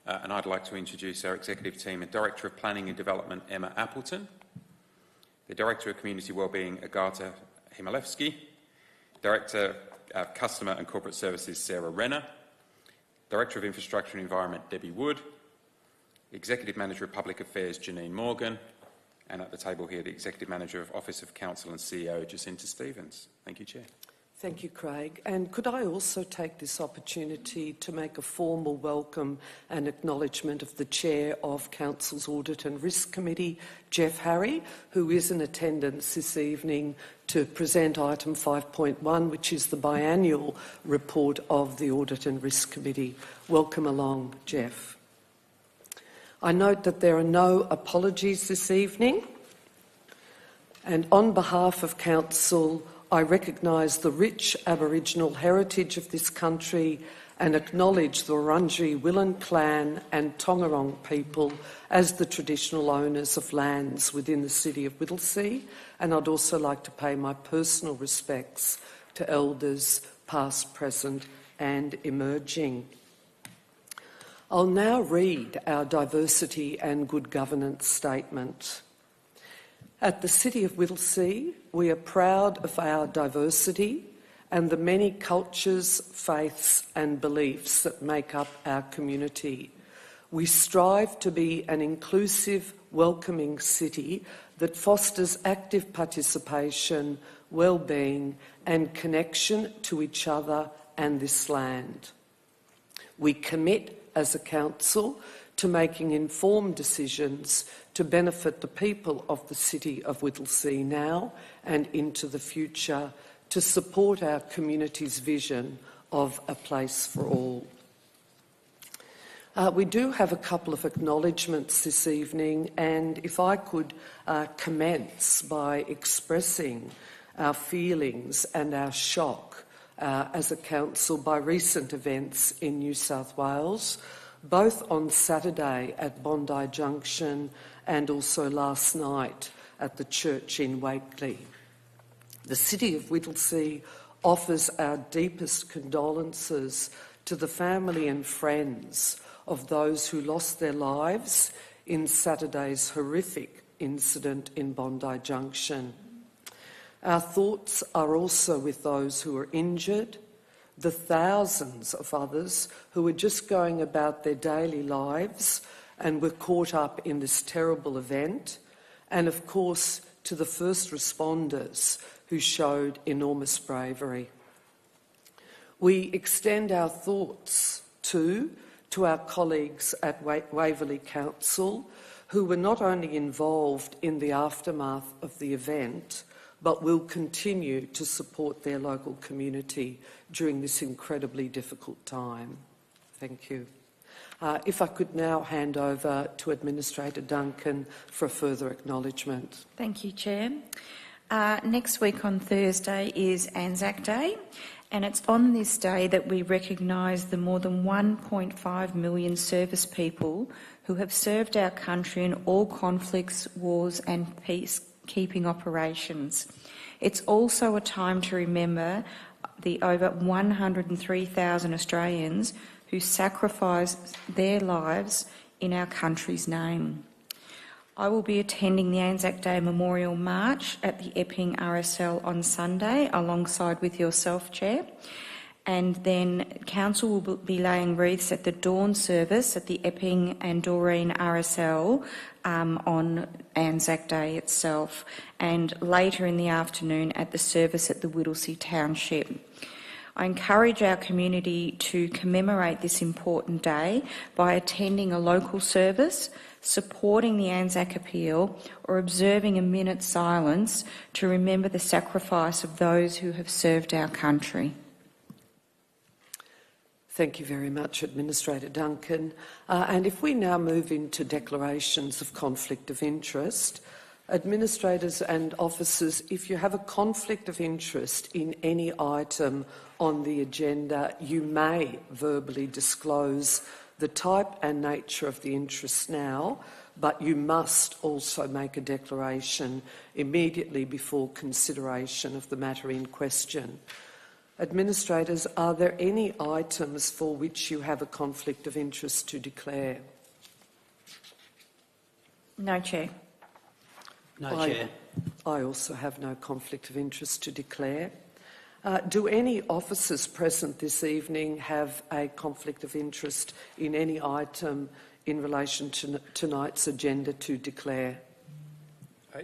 And I'd like to introduce our executive team, and Director of Planning and Development, Emma Appleton, the Director of Community Wellbeing, Agata Himalevsky, Director of Customer and Corporate Services, Sarah Renner, Director of Infrastructure and Environment, Debbie Wood, Executive Manager of Public Affairs, Janine Morgan, and at the table here, the Executive Manager of Office of Council and CEO, Jacinta Stevens. Thank you, Chair. Thank you, Craig. And could I also take this opportunity to make a formal welcome and acknowledgement of the Chair of Council's Audit and Risk Committee, Jeff Harry, who is in attendance this evening to present item 5.1, which is the biannual report of the Audit and Risk Committee. Welcome along, Jeff. I note that there are no apologies this evening, and on behalf of Council, I recognise the rich Aboriginal heritage of this country and acknowledge the Wurundjeri Willen clan and Tongarong people as the traditional owners of lands within the city of Whittlesea, and I'd also like to pay my personal respects to elders past, present and emerging. I'll now read our diversity and good governance statement. At the City of Whittlesea, we are proud of our diversity and the many cultures, faiths and beliefs that make up our community. We strive to be an inclusive, welcoming city that fosters active participation, well-being and connection to each other and this land. We commit as a council to making informed decisions to benefit the people of the City of Whittlesea now and into the future, to support our community's vision of a place for all. We do have a couple of acknowledgements this evening, and if I could commence by expressing our feelings and our shock as a council by recent events in New South Wales, both on Saturday at Bondi Junction and also last night at the church in Wakeley. The City of Whittlesea offers our deepest condolences to the family and friends of those who lost their lives in Saturday's horrific incident in Bondi Junction. Our thoughts are also with those who are injured, the thousands of others who are just going about their daily lives and were caught up in this terrible event, and of course to the first responders who showed enormous bravery. We extend our thoughts to our colleagues at Waverley Council, who were not only involved in the aftermath of the event, but will continue to support their local community during this incredibly difficult time. Thank you. If I could now hand over to Administrator Duncan for a further acknowledgement. Thank you, Chair. Next week on Thursday is Anzac Day, and it's on this day that we recognise the more than 1.5 million service people who have served our country in all conflicts, wars and peacekeeping operations. It's also a time to remember the over 103,000 Australians who sacrificed their lives in our country's name. I will be attending the Anzac Day Memorial March at the Epping RSL on Sunday, alongside with yourself, Chair. And then Council will be laying wreaths at the dawn service at the Epping and Doreen RSL on Anzac Day itself, and later in the afternoon at the service at the Whittlesea Township. I encourage our community to commemorate this important day by attending a local service, supporting the Anzac Appeal, or observing a minute's silence to remember the sacrifice of those who have served our country. Thank you very much, Administrator Duncan. And if we now move into declarations of conflict of interest, administrators and officers, if you have a conflict of interest in any item on the agenda, you may verbally disclose the type and nature of the interest now, but you must also make a declaration immediately before consideration of the matter in question. Administrators, are there any items for which you have a conflict of interest to declare? No, Chair. No, Chair. I also have no conflict of interest to declare. Do any officers present this evening have a conflict of interest in any item in relation to tonight's agenda to declare?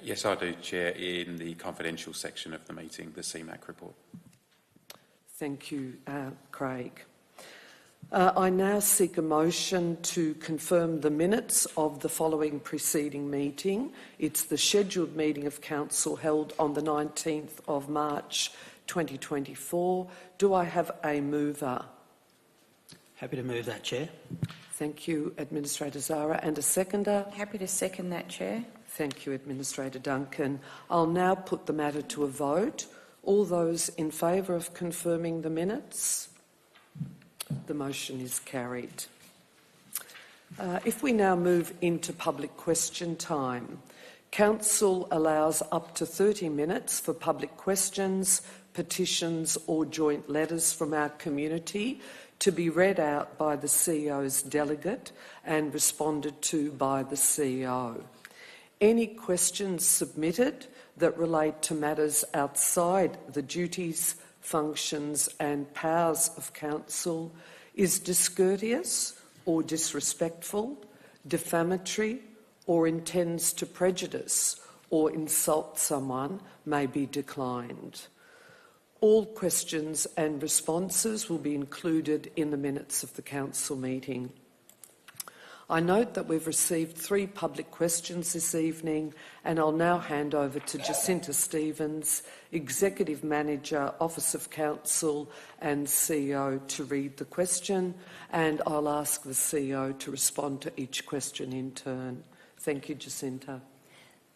Yes, I do, Chair, in the confidential section of the meeting, the CMAC report. Thank you, Craig. I now seek a motion to confirm the minutes of the following preceding meeting. It's the scheduled meeting of Council held on the 19th of March 2024. Do I have a mover? Happy to move that, Chair. Thank you, Administrator Zara. And a seconder? Happy to second that, Chair. Thank you, Administrator Duncan. I'll now put the matter to a vote. All those in favour of confirming the minutes? The motion is carried. If we now move into public question time, Council allows up to 30 minutes for public questions, petitions or joint letters from our community to be read out by the CEO's delegate and responded to by the CEO. Any questions submitted that relate to matters outside the duties, functions and powers of Council is discourteous or disrespectful, defamatory or intends to prejudice or insult someone may be declined. All questions and responses will be included in the minutes of the Council meeting. I note that we've received 3 public questions this evening, and I'll now hand over to Jacinta Stevens, Executive Manager, Office of Council and CEO, to read the question, and I'll ask the CEO to respond to each question in turn. Thank you, Jacinta.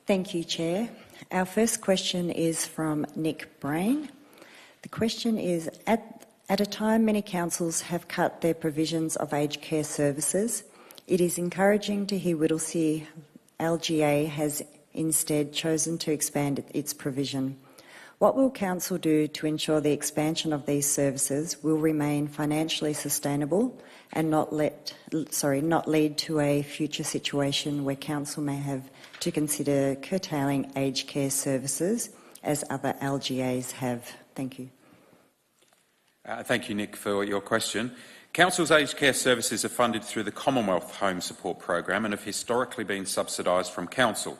Thank you, Chair. Our first question is from Nick Brain. The question is, at a time many councils have cut their provisions of aged care services, it is encouraging to hear Whittlesea LGA has instead chosen to expand its provision. What will Council do to ensure the expansion of these services will remain financially sustainable and not lead to a future situation where Council may have to consider curtailing aged care services as other LGAs have? Thank you. Thank you, Nick, for your question. Council's aged care services are funded through the Commonwealth Home Support Program and have historically been subsidised from Council.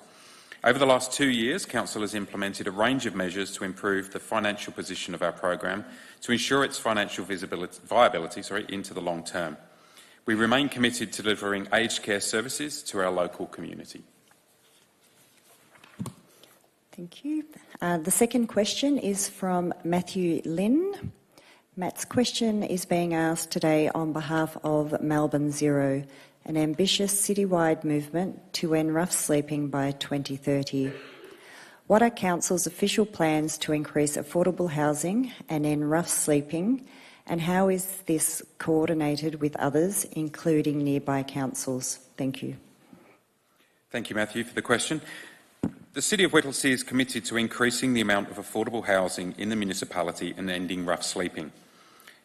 Over the last 2 years, Council has implemented a range of measures to improve the financial position of our program to ensure its financial viability into the long term. We remain committed to delivering aged care services to our local community. Thank you. The second question is from Matthew Lynn. Matt's question is being asked today on behalf of Melbourne Zero, an ambitious citywide movement to end rough sleeping by 2030. What are Council's official plans to increase affordable housing and end rough sleeping, and how is this coordinated with others, including nearby councils? Thank you. Thank you, Matthew, for the question. The City of Whittlesea is committed to increasing the amount of affordable housing in the municipality and ending rough sleeping.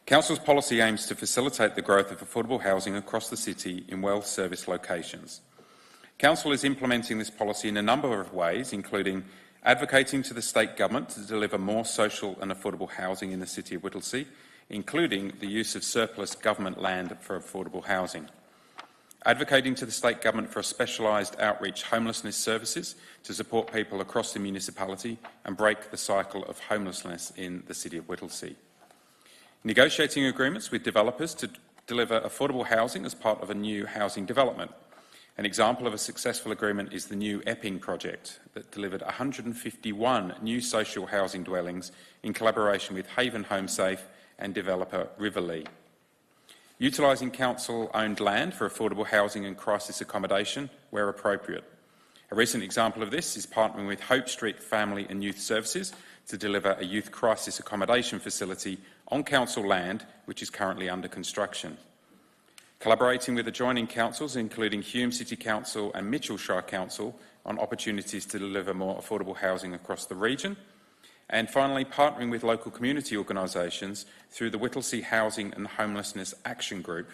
Council's policy aims to facilitate the growth of affordable housing across the city in well-serviced locations. Council is implementing this policy in a number of ways, including advocating to the state government to deliver more social and affordable housing in the City of Whittlesea, including the use of surplus government land for affordable housing. Advocating to the state government for a specialised outreach homelessness services to support people across the municipality and break the cycle of homelessness in the City of Whittlesea. Negotiating agreements with developers to deliver affordable housing as part of a new housing development. An example of a successful agreement is the new Epping project that delivered 151 new social housing dwellings in collaboration with Haven Home Safe and developer Riverlea. Utilising council-owned land for affordable housing and crisis accommodation where appropriate. A recent example of this is partnering with Hope Street Family and Youth Services to deliver a youth crisis accommodation facility on council land, which is currently under construction. Collaborating with adjoining councils, including Hume City Council and Mitchell Shire Council, on opportunities to deliver more affordable housing across the region, And finally, partnering with local community organisations through the Whittlesea Housing and Homelessness Action Group.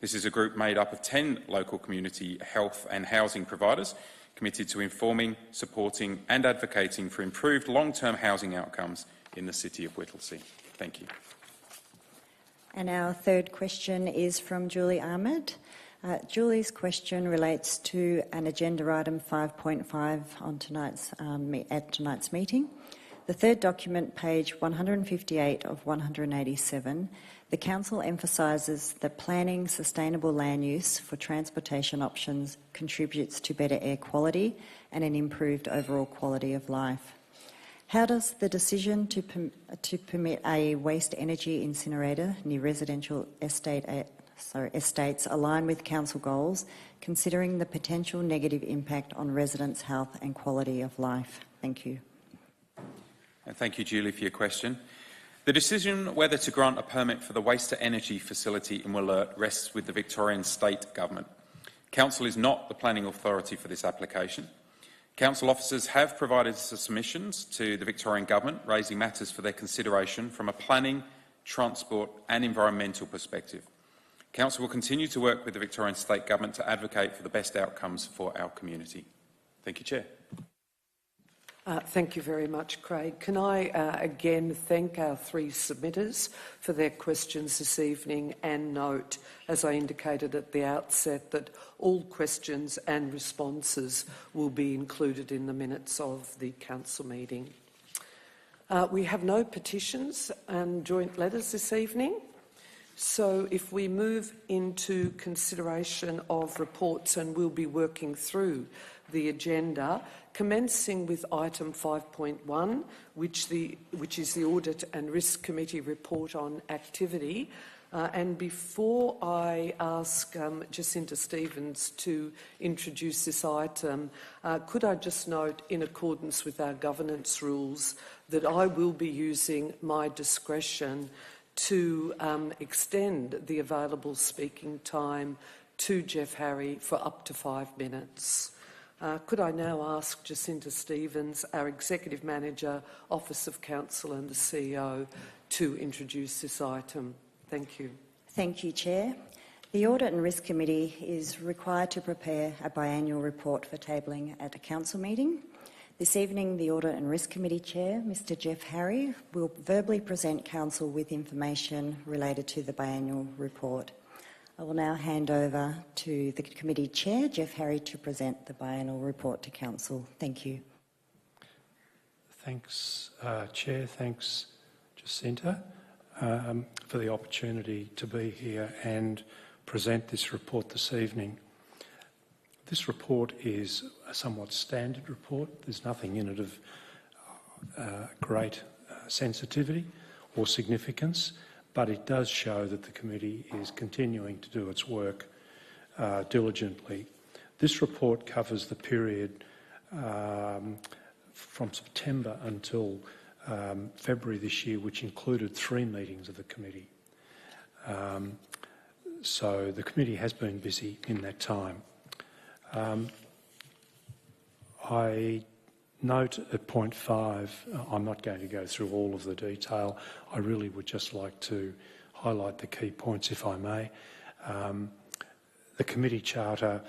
This is a group made up of 10 local community health and housing providers committed to informing, supporting and advocating for improved long-term housing outcomes in the City of Whittlesea. Thank you. And our third question is from Julie Ahmed. Julie's question relates to an agenda item 5.5 on at tonight's meeting. The third document, page 158 of 187, the Council emphasises that planning sustainable land use for transportation options contributes to better air quality and an improved overall quality of life. How does the decision to permit a waste energy incinerator near residential estates align with Council goals, considering the potential negative impact on residents' health and quality of life? Thank you. And thank you, Julie, for your question. The decision whether to grant a permit for the waste-to-energy facility in Wollert rests with the Victorian State Government. Council is not the planning authority for this application. Council officers have provided submissions to the Victorian Government, raising matters for their consideration from a planning, transport and environmental perspective. Council will continue to work with the Victorian State Government to advocate for the best outcomes for our community. Thank you, Chair. Thank you very much, Craig. Can I again thank our three submitters for their questions this evening and note, as I indicated at the outset, that all questions and responses will be included in the minutes of the Council meeting. We have no petitions and joint letters this evening. So if we move into consideration of reports, and we'll be working through the agenda, commencing with item 5.1, which is the Audit and Risk Committee report on activity. And before I ask Jacinta Stevens to introduce this item, could I just note, in accordance with our governance rules, that I will be using my discretion to extend the available speaking time to Jeff Harry for up to 5 minutes. Could I now ask Jacinta Stevens, our Executive Manager, Office of Council and the CEO, to introduce this item? Thank you. Thank you, Chair. The Audit and Risk Committee is required to prepare a biannual report for tabling at a Council meeting. This evening, the Audit and Risk Committee Chair, Mr Jeff Harry, will verbally present Council with information related to the biannual report. I will now hand over to the Committee Chair, Jeff Harry, to present the biannual report to Council. Thank you. Thanks, Chair. Thanks, Jacinta, for the opportunity to be here and present this report this evening. This report is a somewhat standard report. There's nothing in it of great sensitivity or significance, but it does show that the committee is continuing to do its work diligently. This report covers the period from September until February this year, which included 3 meetings of the committee. So the committee has been busy in that time. I note at point 5, I'm not going to go through all of the detail. I really would just like to highlight the key points, if I may. The committee charter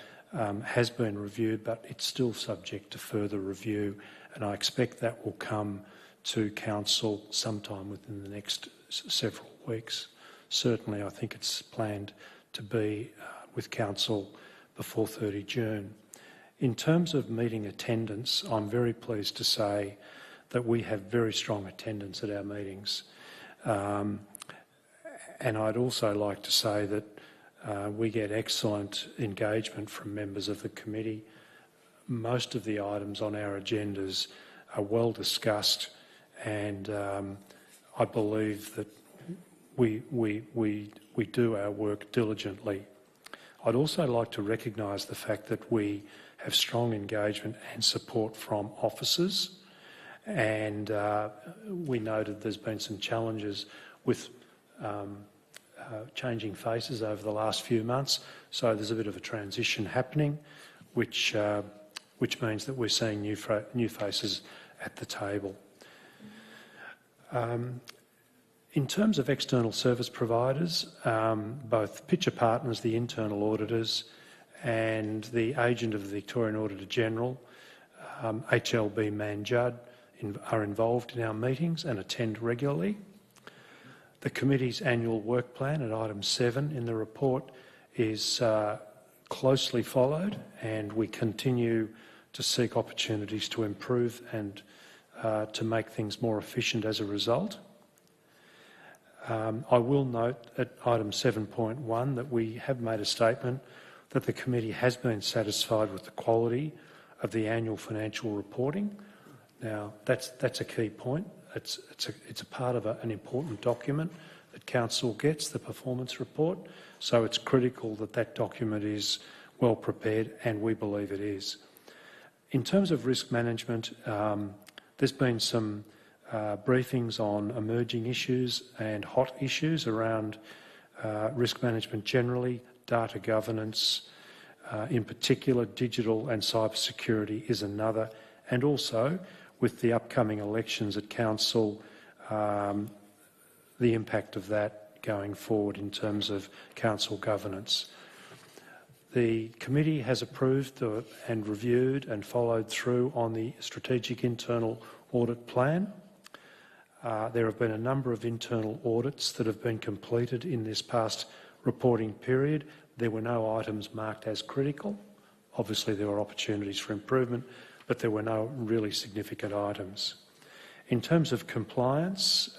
has been reviewed, but it's still subject to further review, and I expect that will come to Council sometime within the next several weeks. Certainly, I think it's planned to be with Council before 30 June. In terms of meeting attendance, I'm very pleased to say that we have very strong attendance at our meetings. And I'd also like to say that we get excellent engagement from members of the committee. Most of the items on our agendas are well discussed, and I believe that we do our work diligently. I'd also like to recognise the fact that we have strong engagement and support from officers, and we noted there's been some challenges with changing faces over the last few months, so there's a bit of a transition happening, which means that we're seeing new faces at the table. In terms of external service providers, both Pitcher Partners, the internal auditors, and the agent of the Victorian Auditor General, HLB Man Judd, are involved in our meetings and attend regularly. The committee's annual work plan at item 7 in the report is closely followed, and we continue to seek opportunities to improve and to make things more efficient as a result. I will note at item 7.1 that we have made a statement that the committee has been satisfied with the quality of the annual financial reporting. Now, that's a key point. It's a part of an important document that Council gets, the performance report, so it's critical that that document is well prepared, and we believe it is. In terms of risk management, there's been some briefings on emerging issues and hot issues around risk management generally, data governance, in particular digital and cyber security is another, and also with the upcoming elections at Council, the impact of that going forward in terms of Council governance. The committee has approved and reviewed and followed through on the strategic internal audit plan. There have been a number of internal audits that have been completed in this past reporting period. There were no items marked as critical. Obviously, there were opportunities for improvement, but there were no really significant items. In terms of compliance,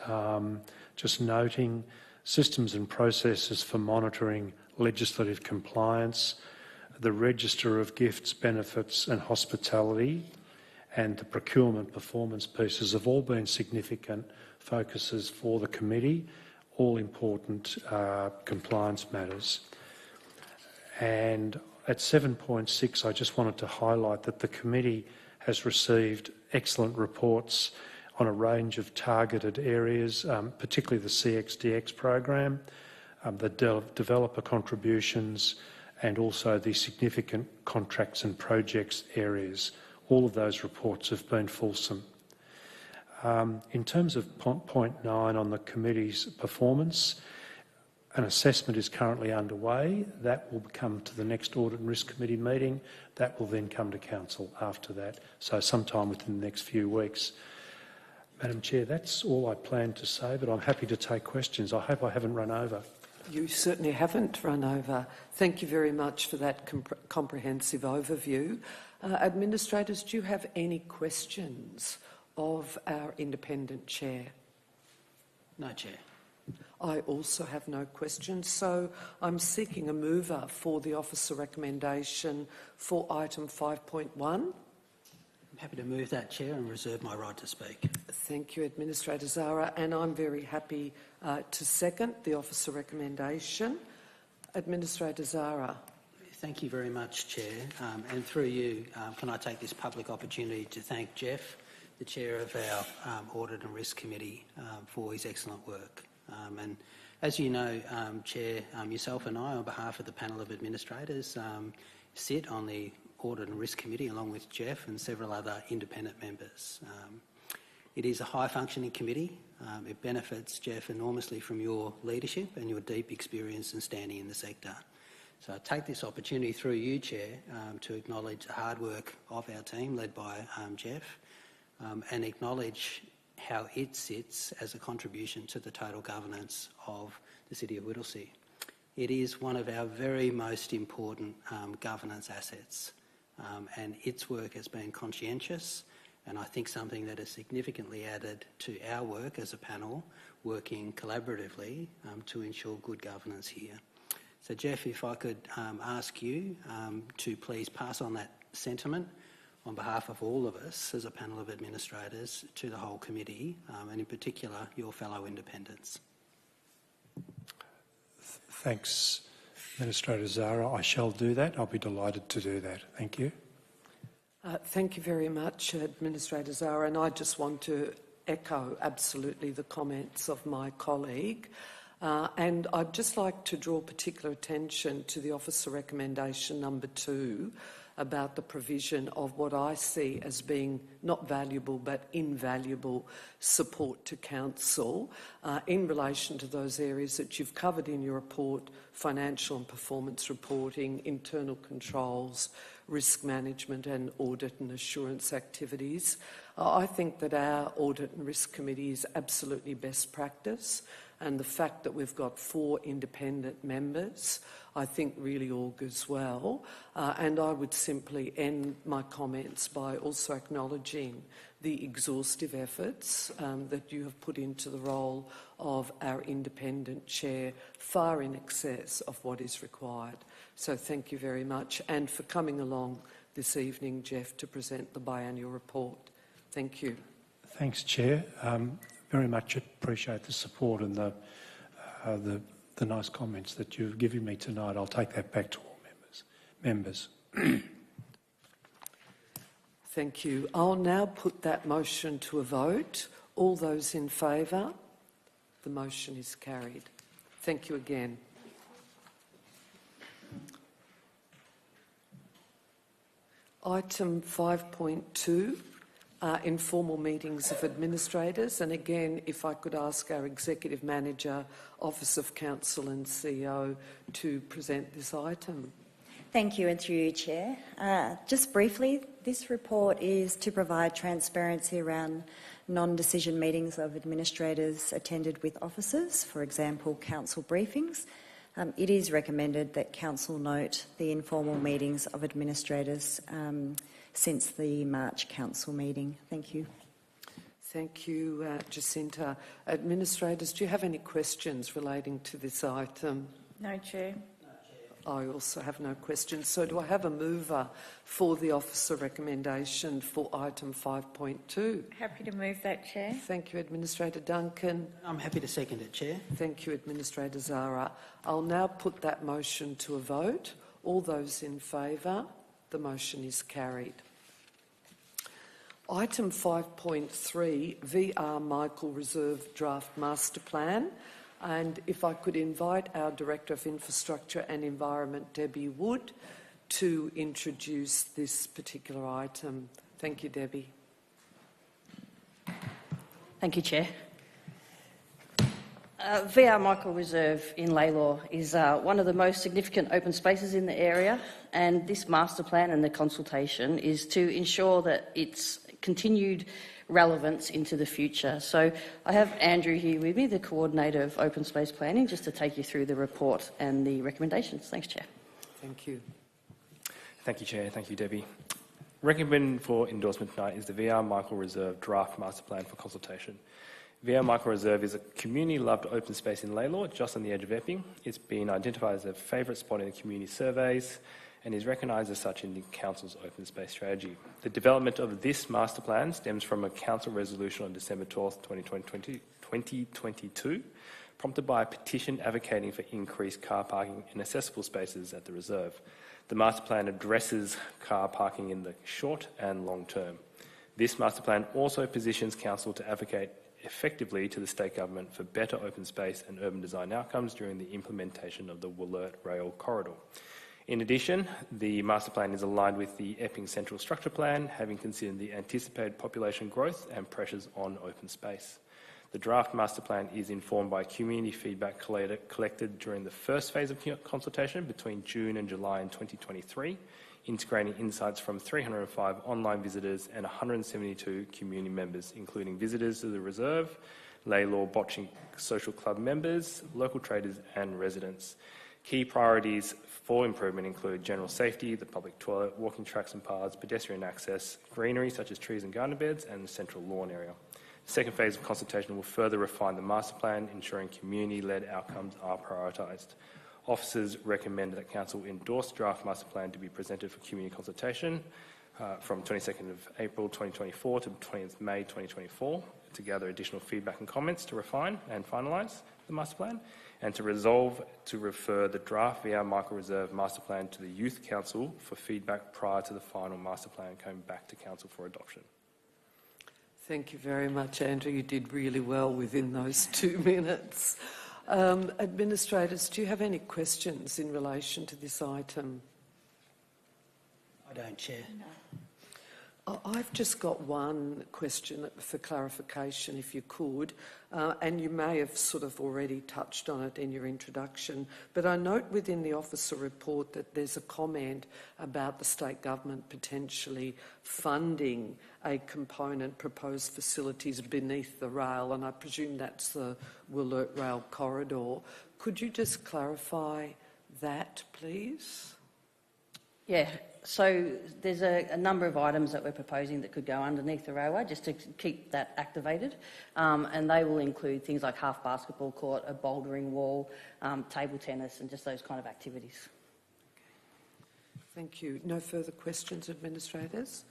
just noting systems and processes for monitoring legislative compliance, the register of gifts, benefits and hospitality, and the procurement performance pieces have all been significant focuses for the committee, all important compliance matters. And at 7.6, I just wanted to highlight that the committee has received excellent reports on a range of targeted areas, particularly the CXDX program, the developer contributions, and also the significant contracts and projects areas. All of those reports have been fulsome. In terms of point 9 on the committee's performance, an assessment is currently underway. That will come to the next Audit and Risk Committee meeting. That will then come to Council after that, so sometime within the next few weeks. Madam Chair, that's all I plan to say, but I'm happy to take questions. I hope I haven't run over. You certainly haven't run over. Thank you very much for that comprehensive overview. Administrators, do you have any questions of our independent chair? No, Chair. I also have no questions, so I'm seeking a mover for the officer recommendation for item 5.1. I'm happy to move that, Chair, and reserve my right to speak. Thank you, Administrator Zara, and I'm very happy to second the officer recommendation. Administrator Zara. Thank you very much, Chair. And through you, can I take this public opportunity to thank Jeff, the Chair of our Audit and Risk Committee, for his excellent work. And as you know, Chair, yourself and I, on behalf of the panel of administrators, sit on the Audit and Risk Committee along with Jeff and several other independent members. It is a high-functioning committee. It benefits Jeff enormously from your leadership and your deep experience and standing in the sector. So I take this opportunity through you, Chair, to acknowledge the hard work of our team led by Jeff and acknowledge how it sits as a contribution to the total governance of the City of Whittlesea. It is one of our very most important governance assets, and its work has been conscientious, and I think something that has significantly added to our work as a panel, working collaboratively to ensure good governance here. So Jeff, if I could ask you to please pass on that sentiment on behalf of all of us as a panel of administrators to the whole committee, and in particular your fellow independents. Thanks, Administrator Zara. I shall do that. I'll be delighted to do that. Thank you. Thank you very much, Administrator Zara, and I just want to echo absolutely the comments of my colleague. And I'd just like to draw particular attention to the officer recommendation number 2, about the provision of what I see as being not valuable but invaluable support to council in relation to those areas that you've covered in your report: financial and performance reporting, internal controls, risk management and audit and assurance activities. I think that our Audit and Risk Committee is absolutely best practice, and the fact that we've got 4 independent members I think really augurs well. And I would simply end my comments by also acknowledging the exhaustive efforts that you have put into the role of our independent chair, far in excess of what is required. So thank you very much, and for coming along this evening, Jeff, to present the biannual report. Thank you. Thanks, Chair. Very much appreciate the support and the nice comments that you've given me tonight. I'll take that back to all members. Thank you. I'll now put that motion to a vote. All those in favour? The motion is carried. Thank you again. Item 5.2. Informal meetings of administrators, and again, if I could ask our Executive Manager, Office of Council and CEO to present this item. Thank you, and through you, Chair. Just briefly, this report is to provide transparency around non-decision meetings of administrators attended with officers, for example, council briefings. It is recommended that council note the informal meetings of administrators since the March council meeting. Thank you. Thank you, Jacinta. Administrators, do you have any questions relating to this item? No, Chair. I also have no questions. So do I have a mover for the officer recommendation for item 5.2? Happy to move that, Chair. Thank you, Administrator Duncan. I'm happy to second it, Chair. Thank you, Administrator Zara. I'll now put that motion to a vote. All those in favour? The motion is carried. Item 5.3, VR Michael Reserve Draft Master Plan. And if I could invite our Director of Infrastructure and Environment, Debbie Wood, to introduce this particular item. Thank you, Debbie. Thank you, Chair. VR Michael Reserve in Laylaw is one of the most significant open spaces in the area, and this master plan and the consultation is to ensure that its continued relevance into the future. So I have Andrew here with me, the Coordinator of Open Space Planning, just to take you through the report and the recommendations. Thanks, Chair. Thank you. Thank you, Chair. Thank you, Debbie. Recommended for endorsement tonight is the VR Michael Reserve Draft Master Plan for consultation. VR Michael Reserve is a community-loved open space in Laylaw, just on the edge of Epping. It's been identified as a favourite spot in the community surveys and is recognised as such in the Council's open space strategy. The development of this master plan stems from a Council resolution on December 12th, 2022, prompted by a petition advocating for increased car parking and accessible spaces at the reserve. The master plan addresses car parking in the short and long term. This master plan also positions Council to advocate effectively to the state government for better open space and urban design outcomes during the implementation of the Wollert Rail Corridor. In addition, the master plan is aligned with the Epping Central Structure Plan, having considered the anticipated population growth and pressures on open space. The draft master plan is informed by community feedback collected during the first phase of consultation between June and July in 2023, integrating insights from 305 online visitors and 172 community members, including visitors to the reserve, Laylaw Botching Social Club members, local traders and residents. Key priorities for improvement include general safety, the public toilet, walking tracks and paths, pedestrian access, greenery such as trees and garden beds, and the central lawn area. The second phase of consultation will further refine the master plan, ensuring community-led outcomes are prioritised. Officers recommend that Council endorse the draft master plan to be presented for community consultation from 22nd of April 2024 to 20th May 2024 to gather additional feedback and comments to refine and finalise the master plan, and to resolve to refer the draft VR Michael Reserve master plan to the Youth Council for feedback prior to the final master plan coming back to Council for adoption. Thank you very much, Andrew. You did really well within those 2 minutes. Administrators, do you have any questions in relation to this item? I don't, Chair. I've just got one question for clarification, if you could, and you may have sort of already touched on it in your introduction, but I note within the officer report that there's a comment about the state government potentially funding a component proposed facilities beneath the rail, and I presume that's the Wollert Rail Corridor. Could you just clarify that, please? Yeah, so there's a number of items that we're proposing that could go underneath the railway just to keep that activated, and they will include things like half basketball court, a bouldering wall, table tennis and just those kind of activities. Thank you. No further questions, administrators?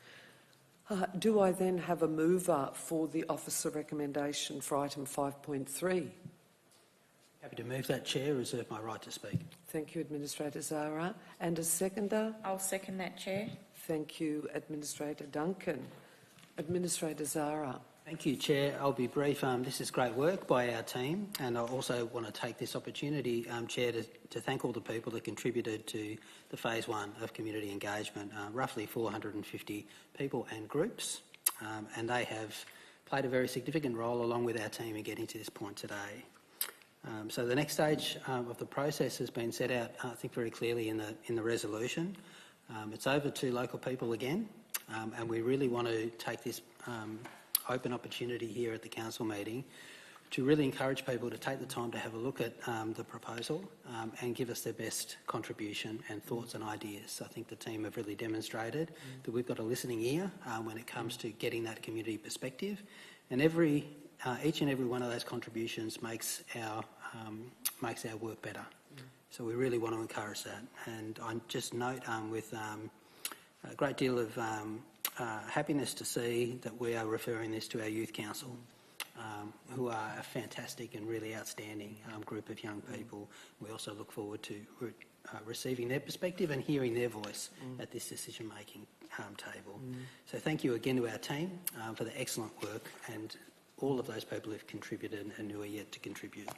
Do I then have a mover for the officer recommendation for item 5.3? Happy to move that, Chair. Reserve my right to speak. Thank you, Administrator Zara. And a seconder? I'll second that, Chair. Thank you, Administrator Duncan. Administrator Zara. Thank you, Chair. I'll be brief. This is great work by our team, and I also want to take this opportunity, Chair, to thank all the people that contributed to the phase 1 of community engagement, roughly 450 people and groups, and they have played a very significant role along with our team in getting to this point today. So the next stage of the process has been set out, I think, very clearly in the resolution. It's over to local people again, and we really want to take this open opportunity here at the council meeting to really encourage people to take the time to have a look at the proposal and give us their best contribution and thoughts and ideas. I think the team have really demonstrated that we've got a listening ear when it comes to getting that community perspective, and each and every one of those contributions makes our work better. So we really want to encourage that. And I just note with a great deal of happiness to see that we are referring this to our youth council, who are a fantastic and really outstanding group of young people. We also look forward to receiving their perspective and hearing their voice at this decision-making table. So thank you again to our team for the excellent work, and all of those people who've contributed and who are yet to contribute.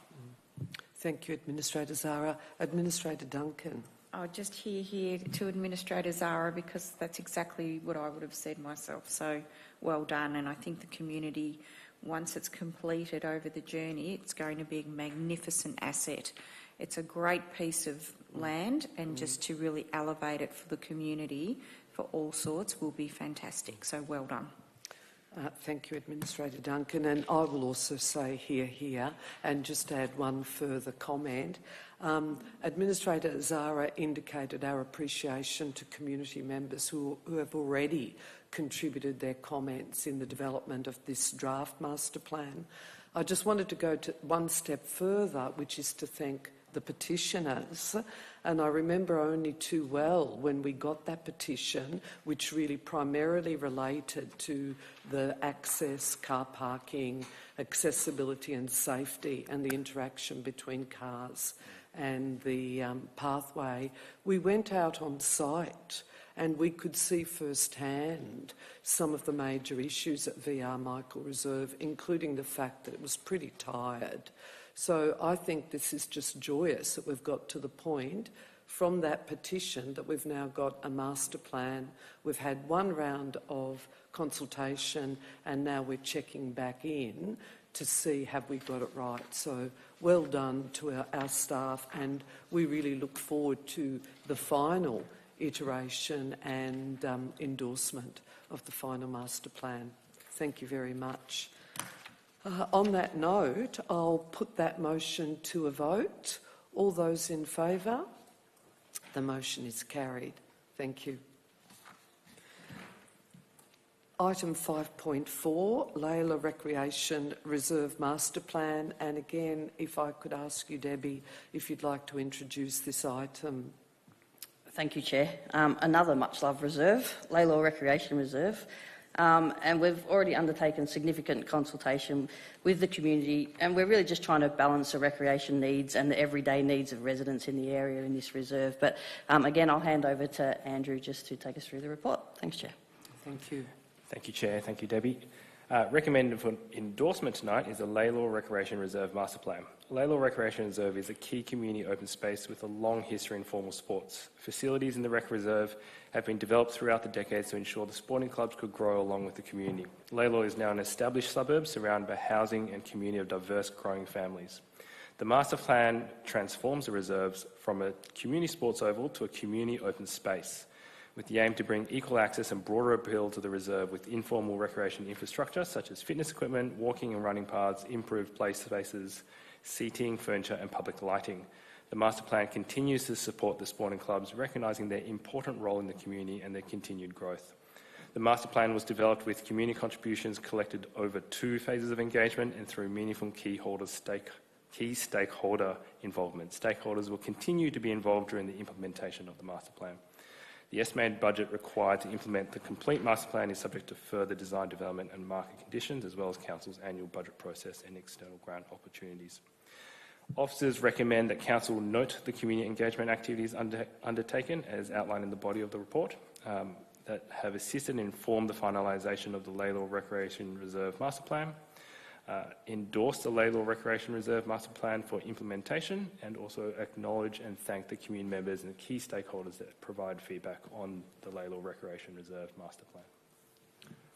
Thank you, Administrator Zara. Administrator Duncan. I'll just hear to Administrator Zara, because that's exactly what I would have said myself. So well done, and I think the community, once it's completed over the journey, it's going to be a magnificent asset. It's a great piece of land, and just to really elevate it for the community for all sorts will be fantastic. So well done. Thank you, Administrator Duncan. And I will also say here, and just add one further comment. Administrator Zara indicated our appreciation to community members who have already contributed their comments in the development of this draft master plan. I just wanted to go to one step further, which is to thank the petitioners, and I remember only too well when we got that petition, which really primarily related to the access, car parking, accessibility and safety, and the interaction between cars and the pathway. We went out on site and we could see firsthand some of the major issues at VR Michael Reserve, including the fact that it was pretty tired. So I think this is just joyous that we've got to the point from that petition that we've now got a master plan. We've had one round of consultation, and now we're checking back in to see have we got it right. So well done to our staff, and we really look forward to the final iteration and endorsement of the final master plan. Thank you very much. On that note, I'll put that motion to a vote. All those in favour? The motion is carried. Thank you. Item 5.4, Layla Recreation Reserve Master Plan. And again, if I could ask you, Debbie, if you'd like to introduce this item. Thank you, Chair. Another much-loved reserve, Layla Recreation Reserve. And we've already undertaken significant consultation with the community, and we're really just trying to balance the recreation needs and the everyday needs of residents in the area in this reserve. But again, I'll hand over to Andrew just to take us through the report. Thanks, Chair. Thank you. Thank you, Chair. Thank you, Debbie. Recommended for endorsement tonight is the Lalor Recreation Reserve Master Plan. Lalor Recreation Reserve is a key community open space with a long history in formal sports. Facilities in the Rec Reserve have been developed throughout the decades to ensure the sporting clubs could grow along with the community. Lalor is now an established suburb surrounded by housing and community of diverse growing families. The master plan transforms the reserves from a community sports oval to a community open space, with the aim to bring equal access and broader appeal to the reserve with informal recreation infrastructure such as fitness equipment, walking and running paths, improved play spaces, seating, furniture and public lighting. The master plan continues to support the sporting clubs, recognising their important role in the community and their continued growth. The master plan was developed with community contributions collected over 2 phases of engagement and through meaningful key stakeholder involvement. Stakeholders will continue to be involved during the implementation of the master plan. The estimated budget required to implement the complete master plan is subject to further design development and market conditions, as well as Council's annual budget process and external grant opportunities. Officers recommend that Council note the community engagement activities undertaken, as outlined in the body of the report, that have assisted and informed the finalisation of the Lalor Recreation Reserve Master Plan, endorse the Lalor Recreation Reserve Master Plan for implementation, and also acknowledge and thank the community members and the key stakeholders that provide feedback on the Lalor Recreation Reserve Master Plan.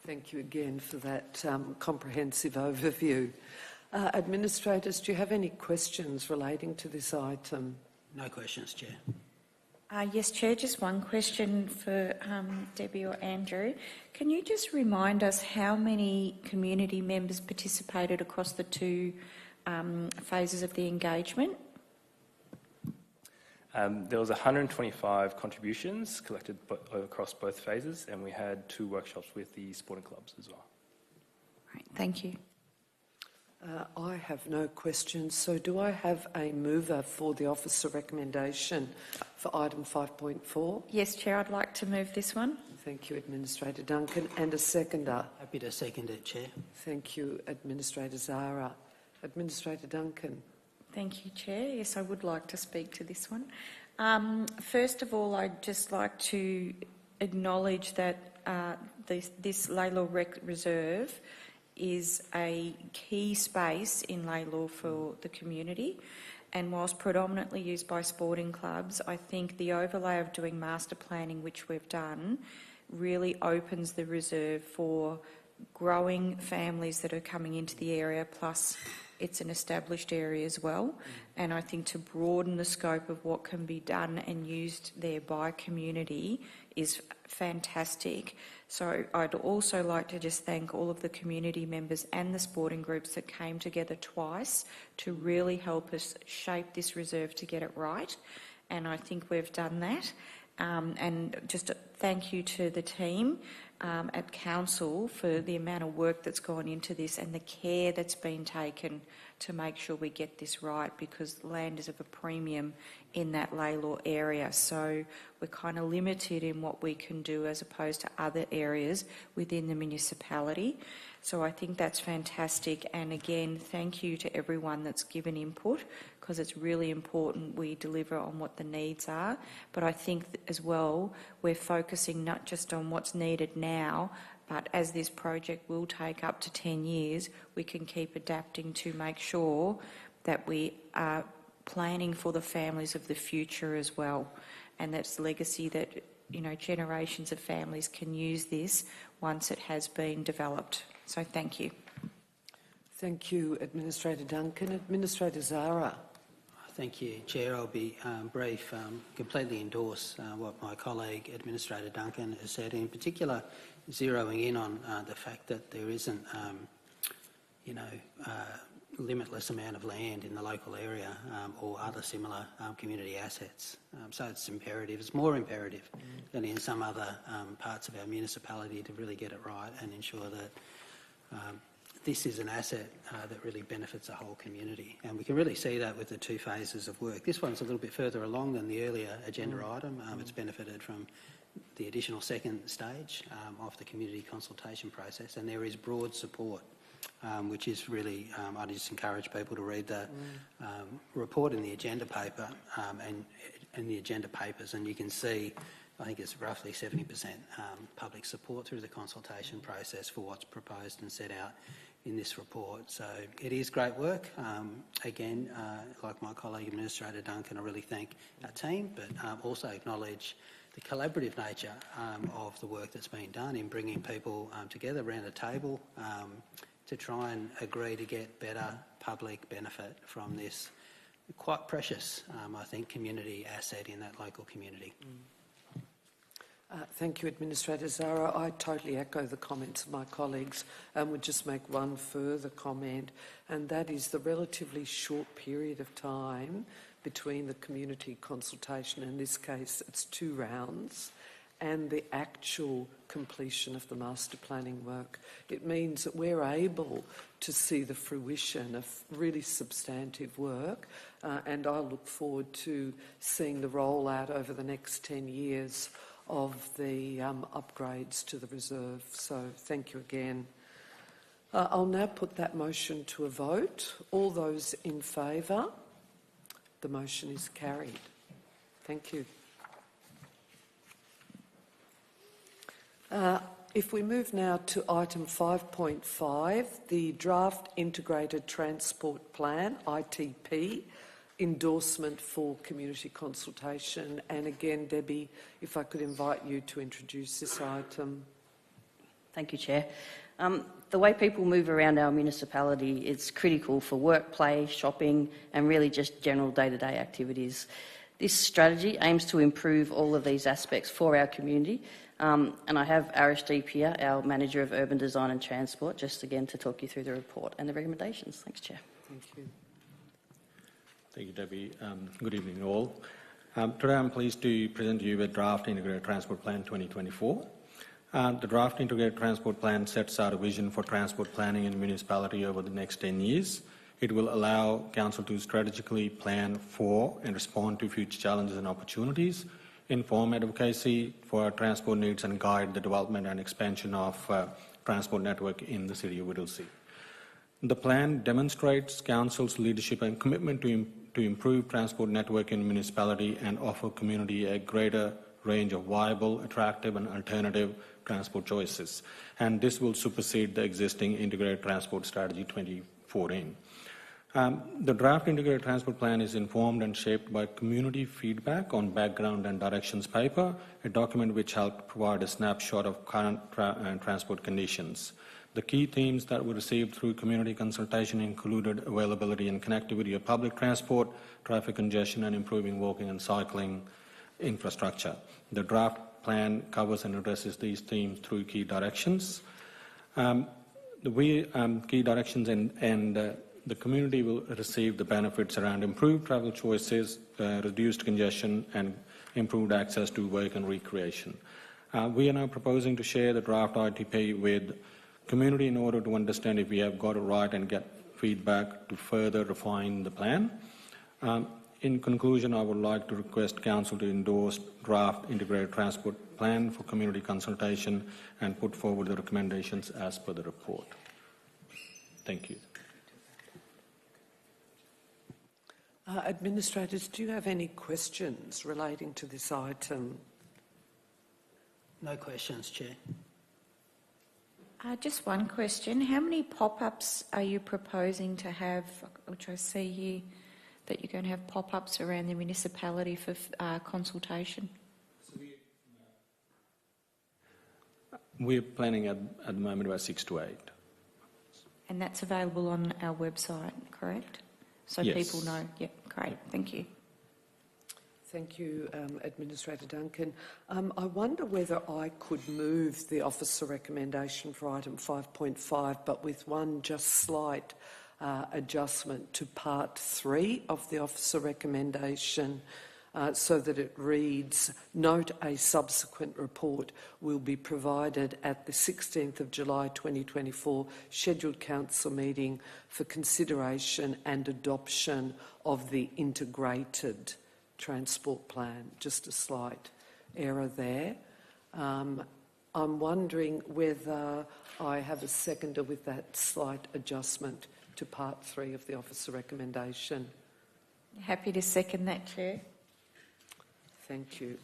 Thank you again for that comprehensive overview. Administrators, do you have any questions relating to this item? No questions, Chair. Yes, Chair, just one question for Debbie or Andrew. Can you just remind us how many community members participated across the 2 phases of the engagement? There was 125 contributions collected across both phases, and we had 2 workshops with the sporting clubs as well. Right, thank you. I have no questions, so do I have a mover for the officer recommendation for item 5.4? Yes, Chair, I'd like to move this one. Thank you, Administrator Duncan. And a seconder? Happy to second it, Chair. Thank you, Administrator Zara. Administrator Duncan? Thank you, Chair. Yes, I would like to speak to this one. First of all, I'd just like to acknowledge that this Lalor Rec Reserve is a key space in Lalor for the community, and whilst predominantly used by sporting clubs, I think the overlay of doing master planning, which we've done, really opens the reserve for growing families that are coming into the area, plus it's an established area as well. And I think to broaden the scope of what can be done and used there by community is fantastic. So I'd also like to just thank all of the community members and the sporting groups that came together twice to really help us shape this reserve to get it right. And I think we've done that. And just a thank you to the team at Council for the amount of work that's gone into this and the care that's been taken to make sure we get this right, because land is of a premium in that Lalor area. So we're kind of limited in what we can do as opposed to other areas within the municipality. So I think that's fantastic. And again, thank you to everyone that's given input, because it's really important we deliver on what the needs are. But I think as well, we're focusing not just on what's needed now, but as this project will take up to 10 years, we can keep adapting to make sure that we are planning for the families of the future as well. And that's legacy that, you know, generations of families can use this once it has been developed. So thank you. Thank you, Administrator Duncan. Administrator Zara. Thank you, Chair. I'll be brief. Completely endorse what my colleague, Administrator Duncan, has said, in particular zeroing in on the fact that there isn't, limitless amount of land in the local area or other similar community assets. So it's imperative, it's more imperative than in some other parts of our municipality to really get it right and ensure that this is an asset that really benefits the whole community. And we can really see that with the 2 phases of work. This one's a little bit further along than the earlier agenda item. It's benefited from the additional second stage of the community consultation process, and there is broad support, which is really, I just encourage people to read the report in the agenda paper and the agenda papers, and you can see I think it's roughly 70% public support through the consultation process for what's proposed and set out in this report. So it is great work. Again, like my colleague Administrator Duncan, I really thank our team, but also acknowledge the collaborative nature of the work that's been done in bringing people together around a table to try and agree to get better public benefit from this quite precious, I think, community asset in that local community. Thank you, Administrator Zara. I totally echo the comments of my colleagues and would just make one further comment, and that is the relatively short period of time between the community consultation, in this case it's 2 rounds, and the actual completion of the master planning work. It means that we're able to see the fruition of really substantive work, and I look forward to seeing the rollout over the next 10 years of the upgrades to the reserve. So thank you again. I'll now put that motion to a vote. All those in favour? The motion is carried. Thank you. If we move now to item 5.5, the Draft Integrated Transport Plan, ITP, endorsement for community consultation. And again, Debbie, if I could invite you to introduce this item. Thank you, Chair. The way people move around our municipality is critical for work, play, shopping, and really just general day-to-day activities. This strategy aims to improve all of these aspects for our community. And I have Arish Deep here, our Manager of Urban Design and Transport, just again to talk you through the report and the recommendations. Thanks, Chair. Thank you. Thank you, Debbie. Good evening, all. Today I'm pleased to present to you the Draft Integrated Transport Plan 2024. The Draft Integrated Transport Plan sets out a vision for transport planning in the municipality over the next 10 years. It will allow Council to strategically plan for and respond to future challenges and opportunities, inform advocacy for our transport needs, and guide the development and expansion of transport network in the City of Whittlesea. The plan demonstrates Council's leadership and commitment to improve transport network in the municipality and offer community a greater range of viable, attractive and alternative transport choices. And this will supersede the existing Integrated Transport Strategy 2014. The Draft Integrated Transport Plan is informed and shaped by community feedback on background and directions paper, a document which helped provide a snapshot of current transport conditions. The key themes that were received through community consultation included availability and connectivity of public transport, traffic congestion, and improving walking and cycling infrastructure. The draft plan covers and addresses these themes through key directions. Key directions and the community will receive the benefits around improved travel choices, reduced congestion, and improved access to work and recreation. We are now proposing to share the draft ITP with community in order to understand if we have got it right and get feedback to further refine the plan. In conclusion, I would like to request Council to endorse Draft Integrated Transport Plan for community consultation and put forward the recommendations as per the report. Thank you. Administrators, do you have any questions relating to this item? No questions, Chair. Just one question. How many pop-ups are you proposing to have, which I see here, that you're going to have pop-ups around the municipality for consultation? We're planning at the moment about 6 to 8. And that's available on our website, correct? So Yes. people know. Yeah, great. Thank you. Thank you, Administrator Duncan. I wonder whether I could move the officer recommendation for item 5.5, but with one just slight adjustment to part 3 of the officer recommendation, so that it reads, note a subsequent report will be provided at the 16th of July 2024 scheduled council meeting for consideration and adoption of the integrated transport plan. Just a slight error there. I'm wondering whether I have a seconder with that slight adjustment to part 3 of the officer recommendation. Happy to second that, Chair. Thank you.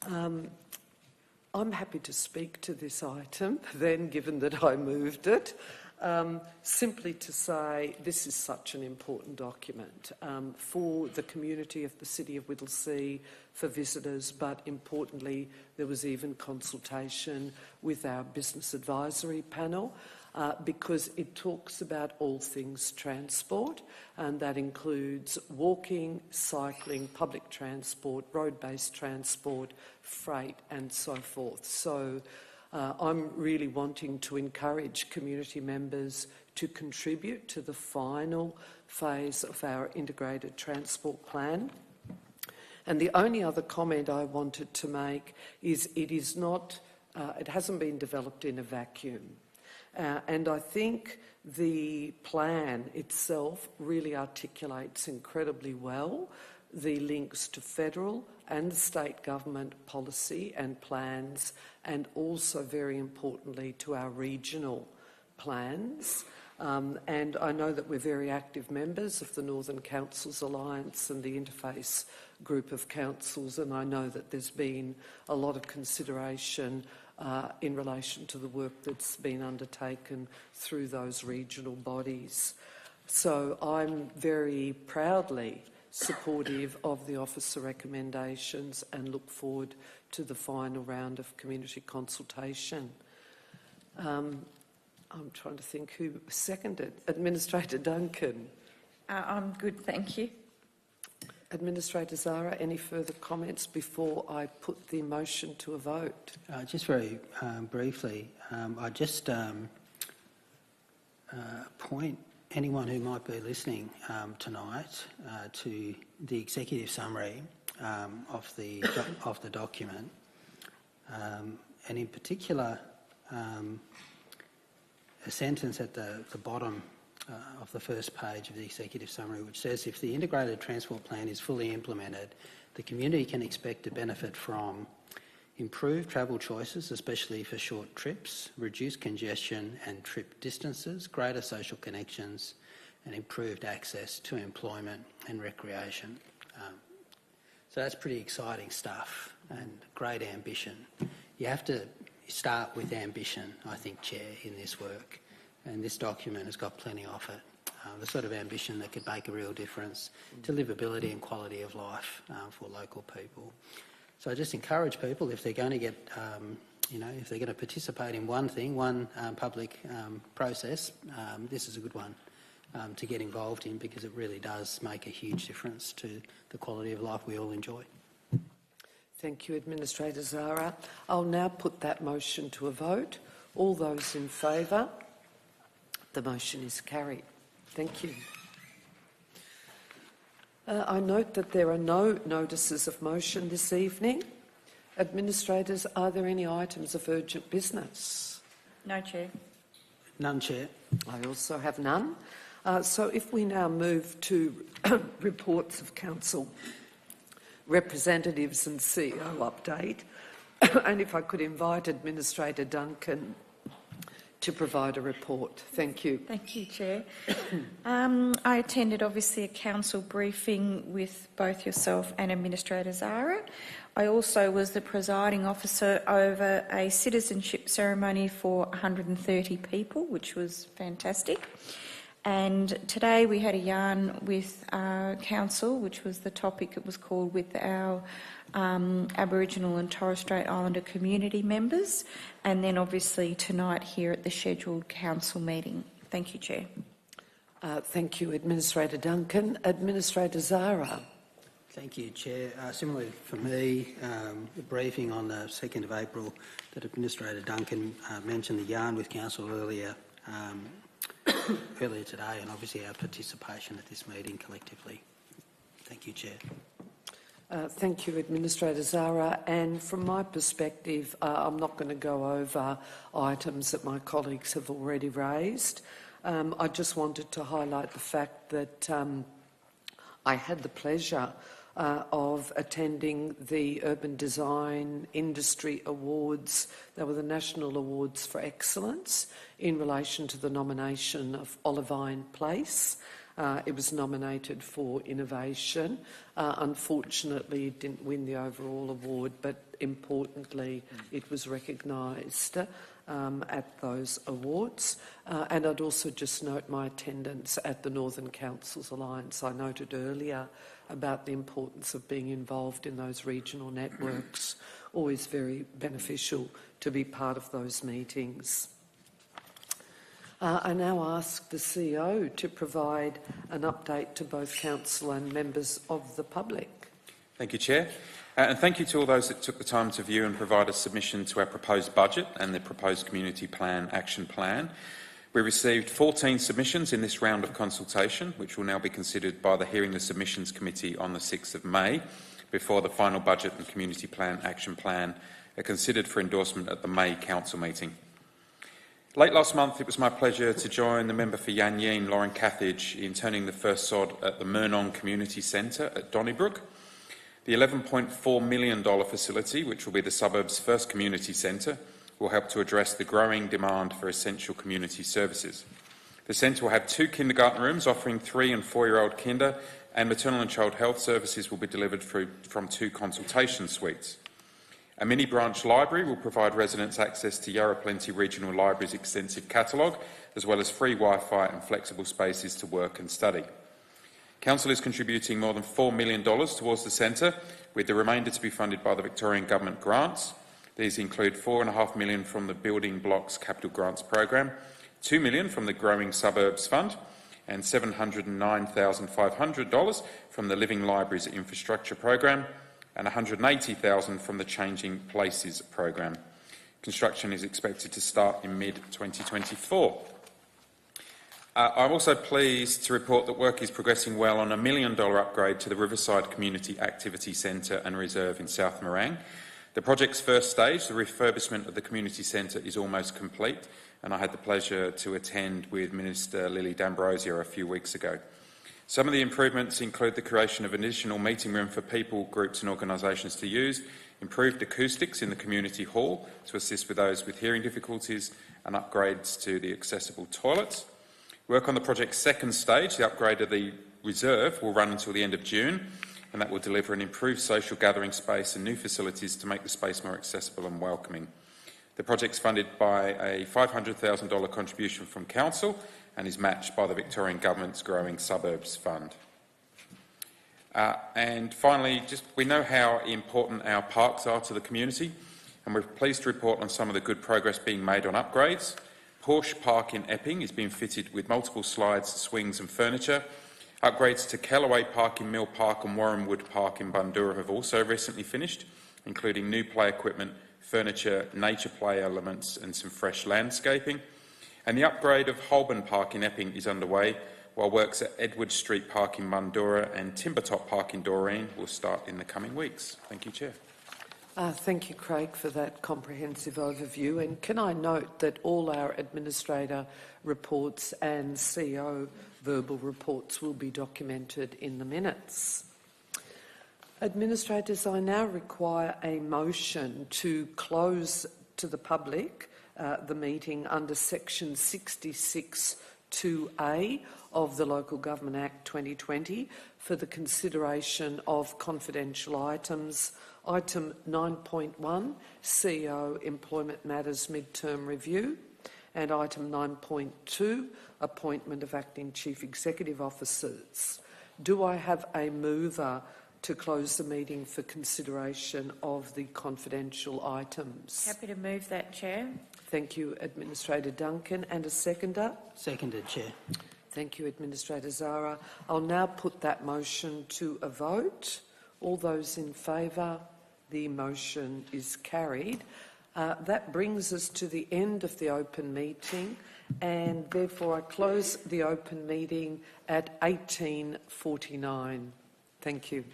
I'm happy to speak to this item then, given that I moved it. Simply to say this is such an important document for the community of the City of Whittlesea, for visitors, but importantly there was even consultation with our business advisory panel because it talks about all things transport, and that includes walking, cycling, public transport, road-based transport, freight and so forth. So I'm really wanting to encourage community members to contribute to the final phase of our integrated transport plan. And the only other comment I wanted to make is it hasn't been developed in a vacuum. And I think the plan itself really articulates incredibly well the links to federal and state government policy and plans, and also very importantly to our regional plans. And I know that we're very active members of the Northern Councils Alliance and the Interface group of councils, and I know that there's been a lot of consideration in relation to the work that's been undertaken through those regional bodies. So I'm very proudly supportive of the officer recommendations and look forward to the final round of community consultation. I'm trying to think who seconded. Administrator Duncan. I'm good, thank you. Administrator Zara, any further comments before I put the motion to a vote? Just very briefly, I just point anyone who might be listening tonight to the executive summary of the document, and in particular a sentence at the bottom of the first page of the executive summary, which says, if the integrated transport plan is fully implemented, the community can expect to benefit from improved travel choices, especially for short trips, reduced congestion and trip distances, greater social connections, and improved access to employment and recreation. So that's pretty exciting stuff and great ambition. You have to start with ambition, I think, Chair, in this work. And this document has got plenty of it. The sort of ambition that could make a real difference to livability and quality of life for local people. So I just encourage people, if they're going to get, if they're going to participate in one thing, one public process, this is a good one to get involved in, because it really does make a huge difference to the quality of life we all enjoy. Thank you, Administrator Zara. I'll now put that motion to a vote. All those in favour? The motion is carried. Thank you. I note that there are no notices of motion this evening. Administrators, are there any items of urgent business? No, Chair. None, Chair. I also have none. So if we now move to reports of council representatives and CEO update, and if I could invite Administrator Duncan to provide a report. Thank you. Thank you, Chair. I attended, obviously, a council briefing with both yourself and Administrator Zara. I also was the presiding officer over a citizenship ceremony for 130 people, which was fantastic. And today we had a yarn with council, which was the topic it was called, with our Aboriginal and Torres Strait Islander community members, and then obviously tonight here at the scheduled council meeting. Thank you, Chair. Thank you, Administrator Duncan. Administrator Zara. Thank you, Chair. Similarly for me, the briefing on the 2nd of April that Administrator Duncan mentioned, the yarn with council earlier today, and obviously our participation at this meeting collectively. Thank you, Chair. Thank you, Administrator Zara. And from my perspective, I'm not going to go over items that my colleagues have already raised. I just wanted to highlight the fact that I had the pleasure of attending the Urban Design Industry Awards. They were the National Awards for Excellence in relation to the nomination of Olivine Place. It was nominated for innovation. Unfortunately, it didn't win the overall award, but importantly, it was recognised at those awards. And I'd also just note my attendance at the Northern Councils Alliance. I noted earlier about the importance of being involved in those regional networks. Always very beneficial to be part of those meetings. I now ask the CEO to provide an update to both Council and members of the public. Thank you, Chair. And thank you to all those that took the time to view and provide a submission to our proposed budget and the proposed Community Plan Action Plan. We received 14 submissions in this round of consultation, which will now be considered by the Hearing the Submissions Committee on the 6th of May, before the final budget and Community Plan Action Plan are considered for endorsement at the May Council meeting. Late last month, it was my pleasure to join the member for Yan Yean, Lauren Cathage, in turning the first sod at the Murnong Community Centre at Donnybrook. The $11.4 million facility, which will be the suburb's first community centre, will help to address the growing demand for essential community services. The centre will have 2 kindergarten rooms offering 3- and 4-year-old kinder, and maternal and child health services will be delivered from 2 consultation suites. A mini-branch library will provide residents access to Yarra Plenty Regional Library's extensive catalogue, as well as free Wi-Fi and flexible spaces to work and study. Council is contributing more than $4 million towards the centre, with the remainder to be funded by the Victorian Government grants. These include $4.5 million from the Building Blocks Capital Grants Program, $2 million from the Growing Suburbs Fund, and $709,500 from the Living Libraries Infrastructure Program, and $180,000 from the Changing Places program. Construction is expected to start in mid-2024. I'm also pleased to report that work is progressing well on a $1 million upgrade to the Riverside Community Activity Centre and Reserve in South Morang. The project's first stage, the refurbishment of the community centre, is almost complete, and I had the pleasure to attend with Minister Lily D'Ambrosio a few weeks ago. Some of the improvements include the creation of an additional meeting room for people, groups and organisations to use, improved acoustics in the community hall to assist with those with hearing difficulties, and upgrades to the accessible toilets. Work on the project's second stage, the upgrade of the reserve, will run until the end of June, and that will deliver an improved social gathering space and new facilities to make the space more accessible and welcoming. The project's funded by a $500,000 contribution from Council and is matched by the Victorian Government's Growing Suburbs Fund. And finally, we know how important our parks are to the community, and we're pleased to report on some of the good progress being made on upgrades. Porsche Park in Epping is being fitted with multiple slides, swings and furniture. Upgrades to Callaway Park in Mill Park and Warrenwood Park in Bundoora have also recently finished, including new play equipment, furniture, nature play elements and some fresh landscaping. And the upgrade of Holborn Park in Epping is underway, while works at Edward Street Park in Bundoora and Timbertop Park in Doreen will start in the coming weeks. Thank you, Chair. Thank you, Craig, for that comprehensive overview. And can I note that all our administrator reports and CEO verbal reports will be documented in the minutes. Administrators, I now require a motion to close to the public the meeting under section 66(2)(a) of the Local Government Act 2020 for the consideration of confidential items. Item 9.1, CEO Employment Matters Mid-Term Review, and item 9.2, appointment of acting Chief Executive Officers. Do I have a mover to close the meeting for consideration of the confidential items? Happy to move that, Chair. Thank you, Administrator Duncan. And a seconder? Seconded, Chair. Thank you, Administrator Zara. I'll now put that motion to a vote. All those in favour? The motion is carried. That brings us to the end of the open meeting, and therefore I close the open meeting at 18:49. Thank you.